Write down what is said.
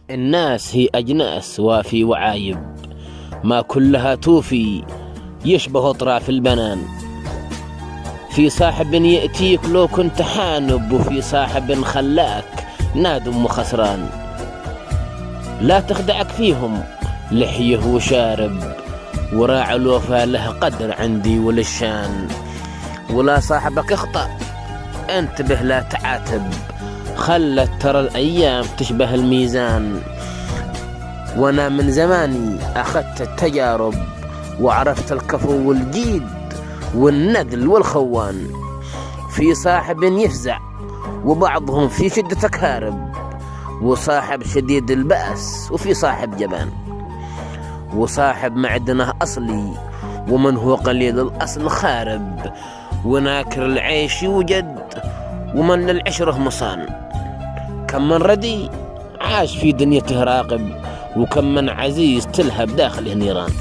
الناس هي أجناس وافي وعايب، ما كلها توفي يشبه أطراف البنان. في صاحب يأتيك لو كنت حانب، وفي صاحب خلاك نادم وخسران. لا تخدعك فيهم لحيه وشارب، وراعي الوفا له قدر عندي وللشان. ولا صاحبك اخطأ انتبه لا تعاتب، خلت ترى الأيام تشبه الميزان. وانا من زماني اخذت التجارب، وعرفت الكفو والجيد والنذل والخوان. في صاحب يفزع وبعضهم في شدتك هارب، وصاحب شديد البأس وفي صاحب جبان. وصاحب معدنه أصلي ومن هو قليل الأصل خارب، وناكر العيش يوجد ومن للعشره مصان. كم من ردي عاش في دنيته راقب، وكم من عزيز تلهب داخله نيران.